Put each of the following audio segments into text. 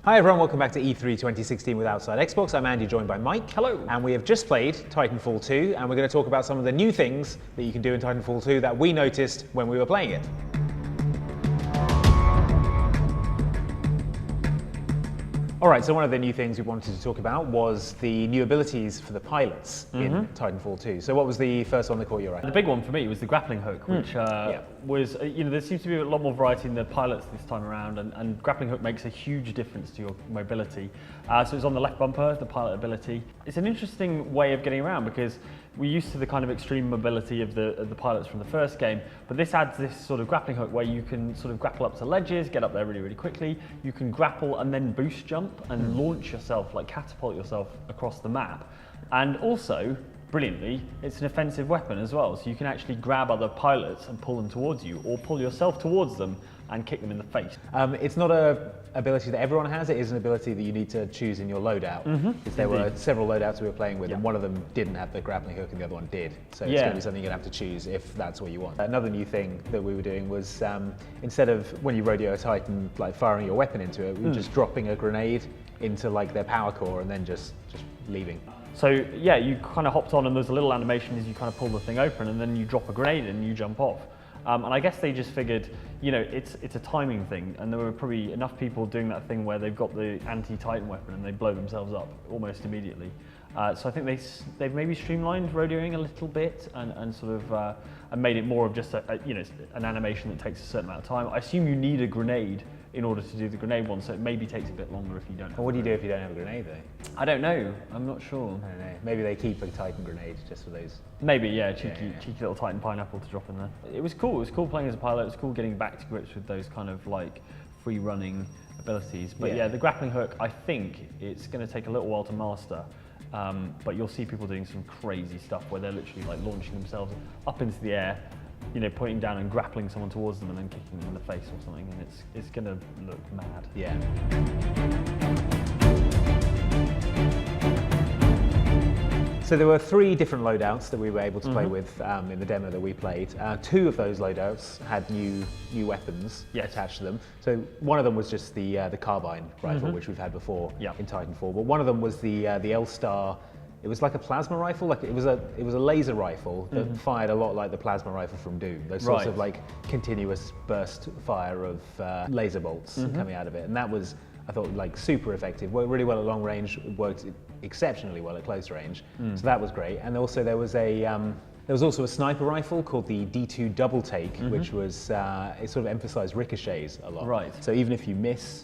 Hi everyone, welcome back to E3 2016 with Outside Xbox. I'm Andy, joined by Mike. Hello. And we have just played Titanfall 2, and we're going to talk about some of the new things that you can do in Titanfall 2 that we noticed when we were playing it. Alright, so one of the new things we wanted to talk about was the new abilities for the pilots in Titanfall 2. So what was the first one that caught your eye? The big one for me was the grappling hook, which was, there seems to be a lot more variety in the pilots this time around, and grappling hook makes a huge difference to your mobility. So it's on the left bumper, the pilot ability. It's an interesting way of getting around because we're used to the kind of extreme mobility of the pilots from the first game, but this adds this sort of grappling hook where you can sort of grapple up to ledges, get up there really, really quickly. You can grapple and then boost jump and launch yourself, like catapult yourself across the map. And also, brilliantly, it's an offensive weapon as well, so you can actually grab other pilots and pull them towards you, or pull yourself towards them and kick them in the face. It's not an ability that everyone has, it is an ability that you need to choose in your loadout. Because there were several loadouts we were playing with, and one of them didn't have the grappling hook and the other one did. So it's going to be something you're going to have to choose if that's what you want. Another new thing that we were doing was, instead of when you rodeo a Titan, like firing your weapon into it, we were just dropping a grenade into like their power core and then just leaving. So yeah, you kind of hopped on and there's a little animation as you kind of pull the thing open and then you drop a grenade and you jump off. And I guess they just figured, it's a timing thing, and there were probably enough people doing that thing where they've got the anti-Titan weapon and they blow themselves up almost immediately. So I think they've maybe streamlined rodeoing a little bit and sort of and made it more of just an animation that takes a certain amount of time. I assume you need a grenade in order to do the grenade one, so it maybe takes a bit longer if you don't have What do you do if you don't have a grenade though? I don't know, I'm not sure. I don't know, maybe they keep a Titan grenade just for those. Maybe, yeah, cheeky little Titan pineapple to drop in there. It was cool playing as a pilot, it was cool getting back to grips with those kind of like free running abilities. But yeah, the grappling hook, I think it's going to take a little while to master. But you'll see people doing some crazy stuff where they're literally like launching themselves up into the air, pointing down and grappling someone towards them and then kicking them in the face or something, and it's going to look mad. Yeah. So there were 3 different loadouts that we were able to play with in the demo that we played. 2 of those loadouts had new weapons attached to them. So one of them was just the carbine rifle, which we've had before in Titanfall. But one of them was the L-Star. It was like a plasma rifle, like it was a laser rifle that fired a lot like the plasma rifle from Doom. Those sorts of like continuous burst fire of laser bolts coming out of it, and that was, I thought, like super effective. Worked really well at long range, worked exceptionally well at close range. So that was great. And also there was also a sniper rifle called the D2 Double Take, which was it sort of emphasized ricochets a lot. Right. So even if you miss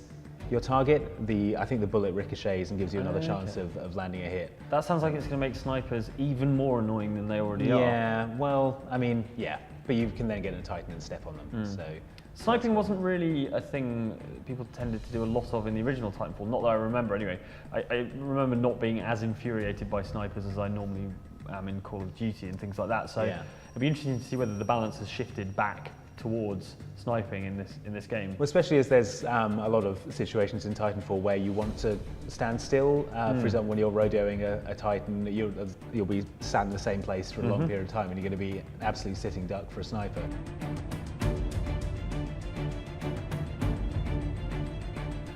your target, I think the bullet ricochets and gives you another chance of landing a hit. That sounds like it's going to make snipers even more annoying than they already are. Yeah, well, I mean, yeah, but you can then get a Titan and step on them. So sniping wasn't really a thing people tended to do a lot of in the original Titanfall, not that I remember anyway. I remember not being as infuriated by snipers as I normally am in Call of Duty and things like that. So it'd be interesting to see whether the balance has shifted back towards sniping in this game. Well, especially as there's a lot of situations in Titanfall where you want to stand still. For example, when you're rodeoing a Titan, you'll be sat in the same place for a long period of time, and you're going to be an absolute sitting duck for a sniper.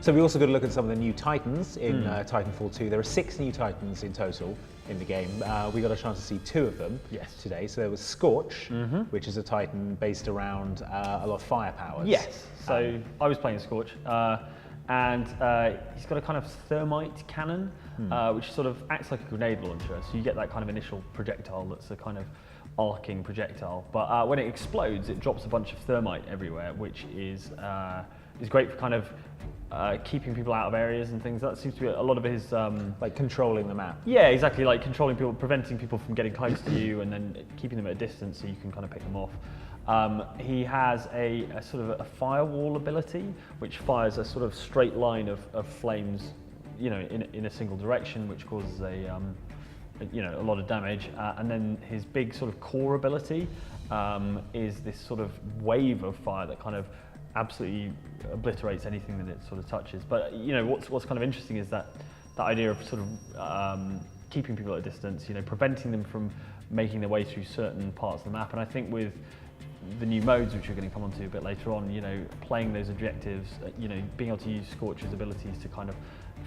So we also got to look at some of the new Titans in Titanfall 2. There are 6 new Titans in total in the game. We got a chance to see 2 of them today. So there was Scorch, which is a Titan based around a lot of firepower. Yes, so I was playing Scorch, and he's got a kind of thermite cannon, which sort of acts like a grenade launcher. So you get that kind of initial projectile that's a kind of arcing projectile. But when it explodes, it drops a bunch of thermite everywhere, which is great for kind of keeping people out of areas and things. That seems to be a lot of his... like controlling the map. Yeah, exactly, like controlling people, preventing people from getting close to you and then keeping them at a distance so you can kind of pick them off. He has a sort of a firewall ability, which fires a sort of straight line of flames, in a single direction, which causes a lot of damage. And then his big sort of core ability is this sort of wave of fire that kind of absolutely obliterates anything that it sort of touches. But what's kind of interesting is that idea of sort of keeping people at a distance, preventing them from making their way through certain parts of the map. And I think with the new modes, which we're going to come on to a bit later on, you know, playing those objectives, you know, being able to use Scorch's abilities to kind of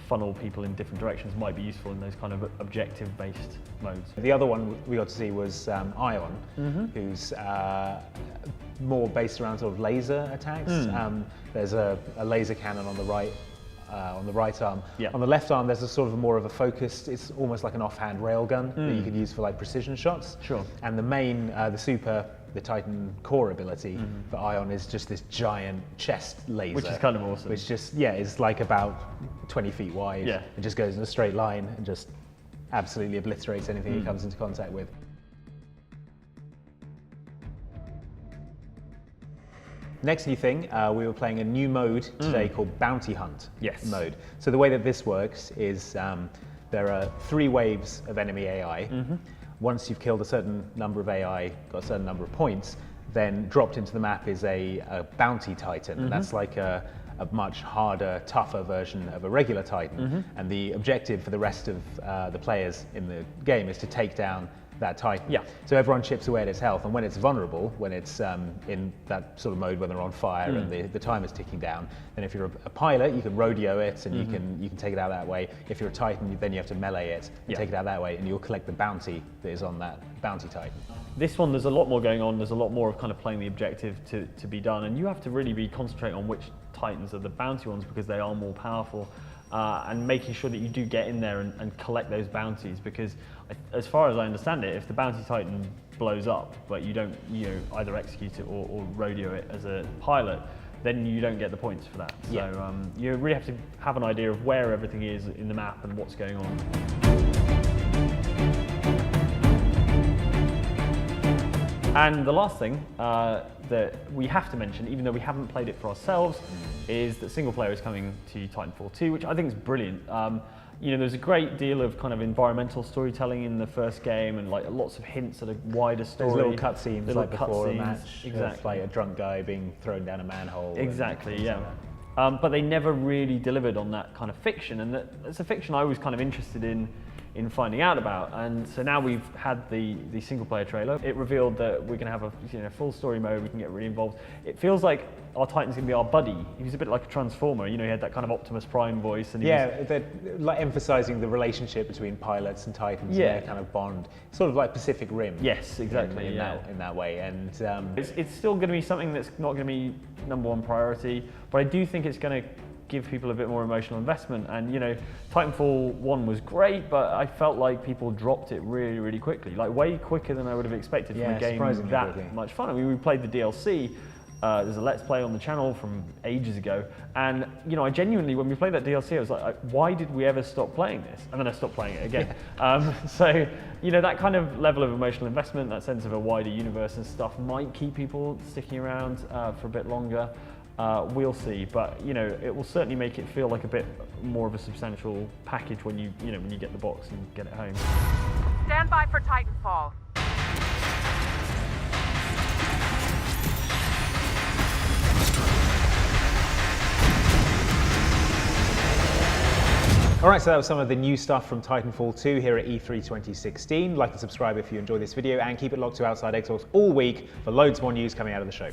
funnel people in different directions might be useful in those kind of objective-based modes. The other one we got to see was Ion, who's more based around sort of laser attacks. There's a laser cannon on the right arm. Yeah. On the left arm, there's a sort of more of a focused, it's almost like an offhand railgun that you could use for like precision shots. Sure. And the main, the Titan core ability for Ion is just this giant chest laser. Which is kind of awesome. Which just, is like about 20 feet wide. Yeah. It just goes in a straight line and just absolutely obliterates anything it comes into contact with. Next new thing, we were playing a new mode today called Bounty Hunt mode. So the way that this works is there are 3 waves of enemy AI. Once you've killed a certain number of AI, got a certain number of points, then dropped into the map is a Bounty Titan. And that's like a much harder, tougher version of a regular Titan. And the objective for the rest of the players in the game is to take down that Titan. Yeah. So everyone chips away at its health, and when it's vulnerable, when it's in that sort of mode when they're on fire and the time is ticking down, then if you're a pilot, you can rodeo it and you can take it out that way. If you're a Titan, then you have to melee it and take it out that way, and you'll collect the bounty that is on that Bounty Titan. This one, there's a lot more going on. There's a lot more of kind of playing the objective to be done, and you have to really be concentrating on which Titans are the bounty ones because they are more powerful. And making sure that you do get in there and collect those bounties, because as far as I understand it, if the Bounty Titan blows up but you don't either execute it or rodeo it as a pilot, then you don't get the points for that. So you really have to have an idea of where everything is in the map and what's going on. And the last thing that we have to mention, even though we haven't played it for ourselves, is that single player is coming to Titanfall 2, which I think is brilliant. You know, there's a great deal of kind of environmental storytelling in the first game, and like lots of hints at a wider story. There's little cutscenes like before a match, exactly. like a drunk guy being thrown down a manhole. Exactly, yeah. But they never really delivered on that kind of fiction, and that's a fiction I was kind of interested in finding out about. And so now we've had the single player trailer. It revealed that we're going to have a full story mode. We can get really involved. It feels like our Titan's going to be our buddy. He was a bit like a Transformer. You know, he had that kind of Optimus Prime voice. And they're like emphasizing the relationship between pilots and Titans and their kind of bond, sort of like Pacific Rim. Yes, exactly. In that way. And it's still going to be something that's not going to be #1 priority, but I do think it's going to give people a bit more emotional investment. And you know, Titanfall 1 was great, but I felt like people dropped it really, really quickly, like way quicker than I would have expected from a game that much fun. I mean, we played the DLC. There's a Let's Play on the channel from ages ago, and you know, I genuinely, when we played that DLC, I was like, why did we ever stop playing this? And then I stopped playing it again. So you know, that kind of level of emotional investment, that sense of a wider universe and stuff, might keep people sticking around for a bit longer. We'll see, but you know, it will certainly make it feel like a bit more of a substantial package when you get the box and get it home. Stand by for Titanfall. Alright, so that was some of the new stuff from Titanfall 2 here at E3 2016. Like and subscribe if you enjoyed this video, and keep it locked to Outside Xbox all week for loads more news coming out of the show.